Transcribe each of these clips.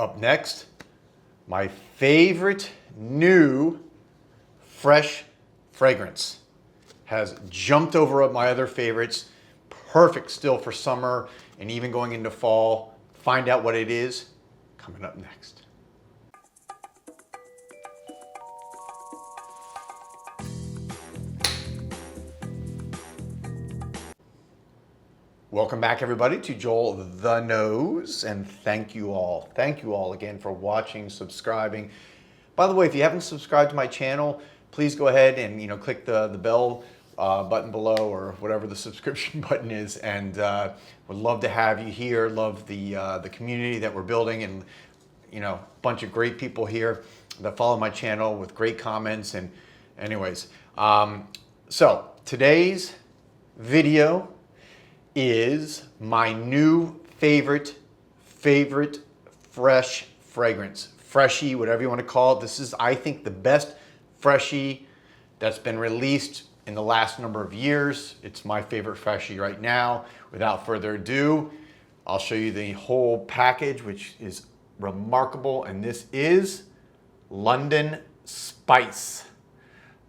Up next, my favorite new fresh fragrance has jumped over up my other favorites. Perfect still for summer and even going into fall. Find out what it is coming up next. Welcome back, everybody, to Joel the Nose, and thank you all again for watching, subscribing. By the way, if you haven't subscribed to my channel, please go ahead and click the bell button below, or whatever the subscription button is, and would love to have you here. Love the community that we're building, and a bunch of great people here that follow my channel with great comments. And anyways, so today's video is my new favorite fresh fragrance. Freshie, whatever you want to call it. This is, I think, the best Freshie that's been released in the last number of years. It's my favorite Freshie right now. Without further ado, I'll show you the whole package, which is remarkable. And this is London Spice.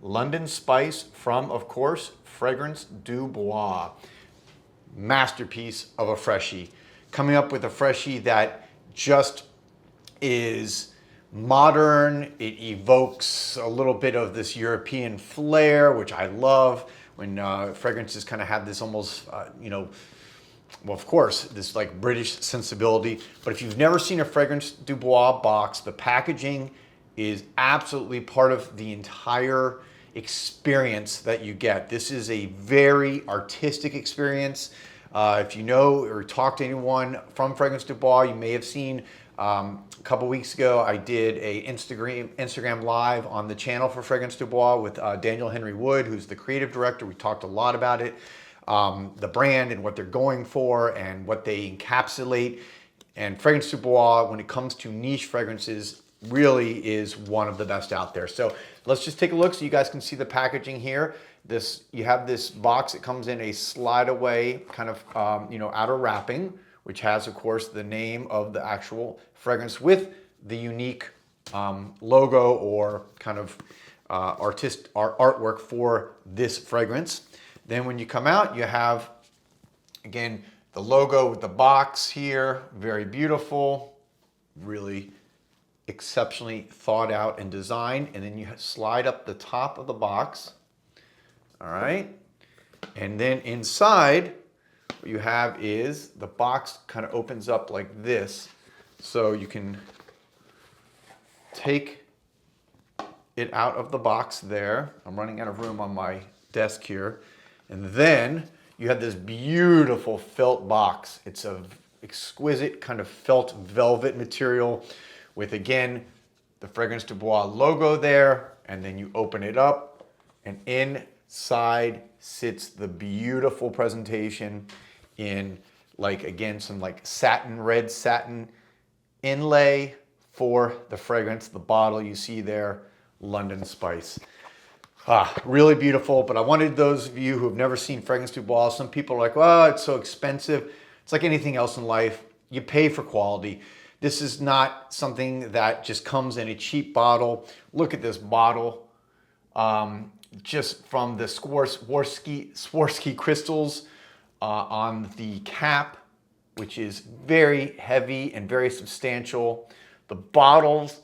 London Spice from, of course, Fragrance du Bois. Masterpiece of a Freshie. Coming up with a Freshie that just is modern. It evokes a little bit of this European flair, which I love when fragrances kind of have this almost, well, of course, this like British sensibility. But if you've never seen a Fragrance du Bois box, the packaging is absolutely part of the entire experience that you get. This is a very artistic experience. If you know or talk to anyone from Fragrance du Bois, you may have seen a couple weeks ago I did a Instagram live on the channel for Fragrance du Bois with Daniel Henry Wood, who's the creative director. We talked a lot about it, the brand and what they're going for and what they encapsulate. And Fragrance du Bois, when it comes to niche fragrances, really is one of the best out there. So let's just take a look so you guys can see the packaging here. You have this box that comes in a slide away kind of outer wrapping, which has, of course, the name of the actual fragrance with the unique logo or kind of artwork for this fragrance. Then when you come out, you have, again, the logo with the box here. Very beautiful, really exceptionally thought out and designed. And then you slide up the top of the box. All right. And then inside, what you have is the box kind of opens up like this. So you can take it out of the box there. I'm running out of room on my desk here. And then you have this beautiful felt box. It's a exquisite kind of felt velvet material with, again, the Fragrance du Bois logo there. And then you open it up, and inside sits the beautiful presentation in, like, again, some like red satin inlay for the fragrance. The bottle you see there, London Spice. Really beautiful. But I wanted those of you who have never seen Fragrance du Bois, some people are like, well, it's so expensive. It's like anything else in life. You pay for quality. This is not something that just comes in a cheap bottle. Look at this bottle. Just from the Swarovski crystals on the cap, which is very heavy and very substantial. The bottles,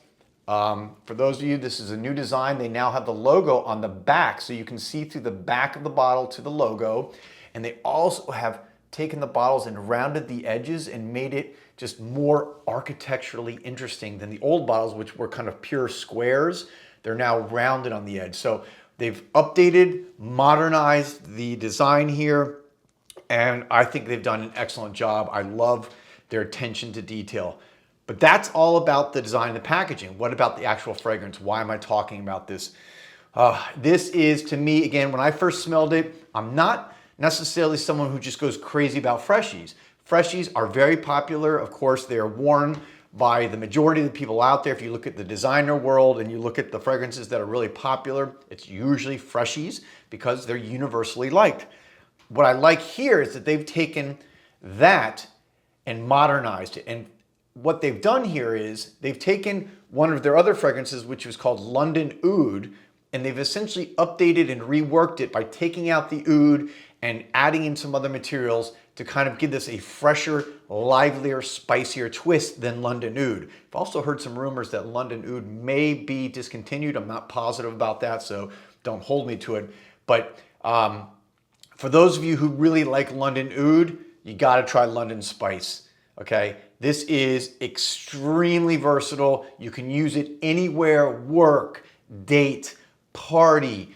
for those of you, this is a new design. They now have the logo on the back, so you can see through the back of the bottle to the logo. And they also have taken the bottles and rounded the edges and made it just more architecturally interesting than the old bottles, which were kind of pure squares. They're now rounded on the edge. So they've updated, modernized the design here, and I think they've done an excellent job. I love their attention to detail. But that's all about the design and the packaging. What about the actual fragrance? Why am I talking about this? This is, to me, again, when I first smelled it, I'm not necessarily someone who just goes crazy about Freshies. Freshies are very popular. Of course, they are worn by the majority of the people out there. If you look at the designer world and you look at the fragrances that are really popular, it's usually Freshies because they're universally liked. What I like here is that they've taken that and modernized it and what they've done here is they've taken one of their other fragrances, which was called London Oud, and they've essentially updated and reworked it by taking out the oud and adding in some other materials to kind of give this a fresher, livelier, spicier twist than London Oud. I've also heard some rumors that London Oud may be discontinued. I'm not positive about that, so don't hold me to it. But for those of you who really like London Oud, you gotta try London Spice, okay? This is extremely versatile. You can use it anywhere, work, date, party,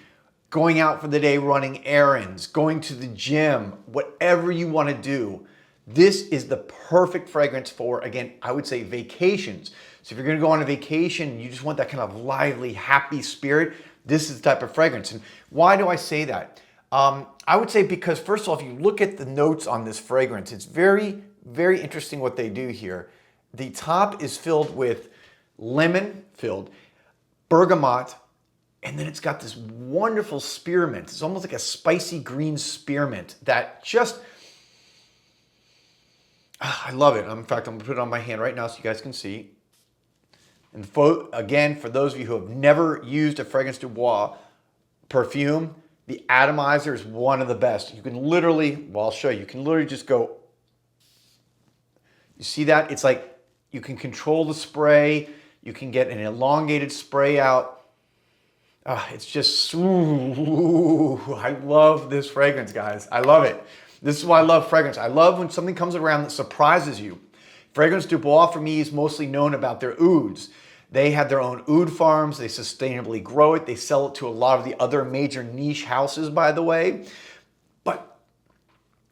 going out for the day, running errands, going to the gym, whatever you want to do. This is the perfect fragrance for, again, I would say vacations. So if you're going to go on a vacation and you just want that kind of lively, happy spirit, this is the type of fragrance. And why do I say that? I would say because, first of all, if you look at the notes on this fragrance, it's very, very interesting what they do here. The top is filled with lemon-filled, bergamot, and then it's got this wonderful spearmint. It's almost like a spicy green spearmint that just, I love it. In fact, I'm gonna put it on my hand right now so you guys can see. And again, for those of you who have never used a Fragrance du Bois perfume, the atomizer is one of the best. You can literally, well, I'll show you. You can literally just go, you see that? It's like you can control the spray. You can get an elongated spray out. It's just, ooh, I love this fragrance, guys. I love it. This is why I love fragrance. I love when something comes around that surprises you. Fragrance du Bois for me is mostly known about their ouds. They have their own oud farms. They sustainably grow it. They sell it to a lot of the other major niche houses, by the way. But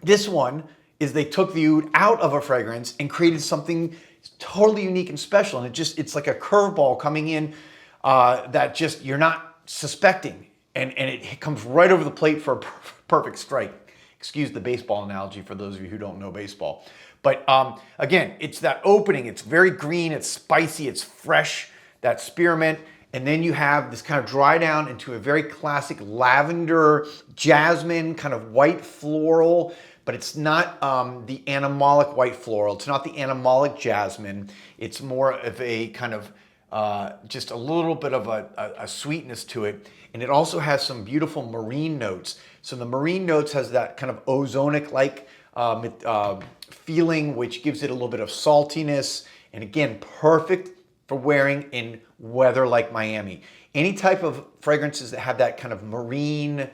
this one is they took the oud out of a fragrance and created something totally unique and special. And it's like a curveball coming in that just, you're not suspecting, and it comes right over the plate for a perfect strike. Excuse the baseball analogy for those of you who don't know baseball. But again, it's that opening. It's very green, it's spicy, it's fresh, that spearmint, and then you have this kind of dry down into a very classic lavender, jasmine, kind of white floral, but it's not the animalic white floral. It's not the animalic jasmine. It's more of a kind of just a little bit of a sweetness to it. And it also has some beautiful marine notes. So the marine notes has that kind of ozonic-like feeling, which gives it a little bit of saltiness. And again, perfect for wearing in weather like Miami. Any type of fragrances that have that kind of marine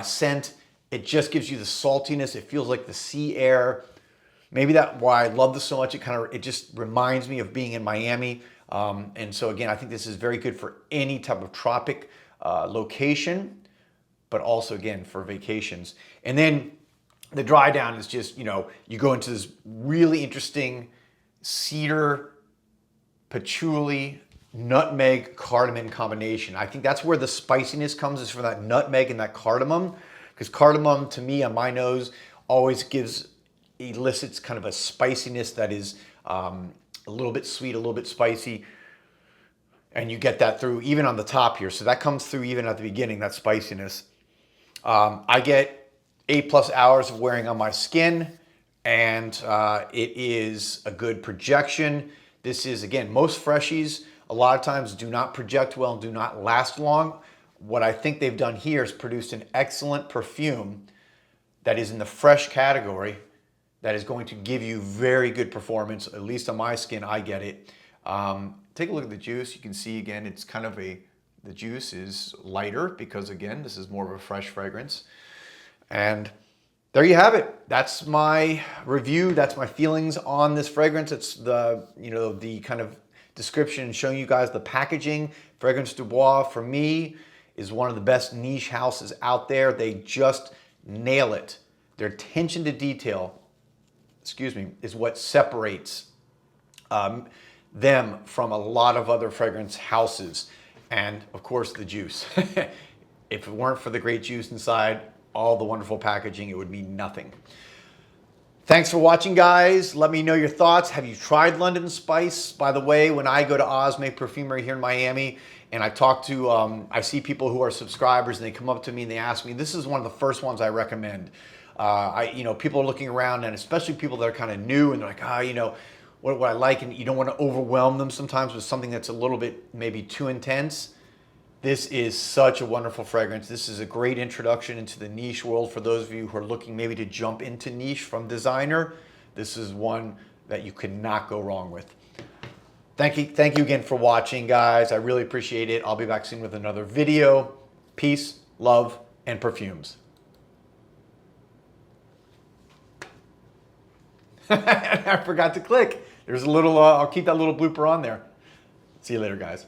scent, it just gives you the saltiness. It feels like the sea air. Maybe that's why I love this so much. It just reminds me of being in Miami. And so again, I think this is very good for any type of tropic location, but also again for vacations. And then the dry down is just, you go into this really interesting cedar, patchouli, nutmeg, cardamom combination. I think that's where the spiciness comes, is from that nutmeg and that cardamom, because cardamom to me on my nose always elicits kind of a spiciness that is a little bit sweet, a little bit spicy, and you get that through even on the top here. So that comes through even at the beginning, that spiciness. I get 8+ hours of wearing on my skin, and it is a good projection. This is, again, most Freshies a lot of times do not project well and do not last long. What I think they've done here is produced an excellent perfume that is in the fresh category, that is going to give you very good performance. At least on my skin, I get it. Take a look at the juice. You can see again, it's kind of the juice is lighter because again, this is more of a fresh fragrance. And there you have it. That's my review. That's my feelings on this fragrance. It's the kind of description showing you guys the packaging. Fragrance du Bois for me is one of the best niche houses out there. They just nail it. Their attention to detail, is what separates them from a lot of other fragrance houses. And of course the juice. If it weren't for the great juice inside, all the wonderful packaging, it would mean nothing. Thanks for watching, guys. Let me know your thoughts. Have you tried London Spice? By the way, when I go to Osme Perfumery here in Miami and I talk to, I see people who are subscribers and they come up to me and they ask me, this is one of the first ones I recommend. People are looking around, and especially people that are kind of new and they're like, what I like, and you don't want to overwhelm them sometimes with something that's a little bit maybe too intense. This is such a wonderful fragrance. This is a great introduction into the niche world for those of you who are looking maybe to jump into niche from designer. This is one that you could not go wrong with. Thank you again for watching, guys. I really appreciate it. I'll be back soon with another video. Peace, love, and perfumes. I forgot to click. There's a little, I'll keep that little blooper on there. See you later, guys.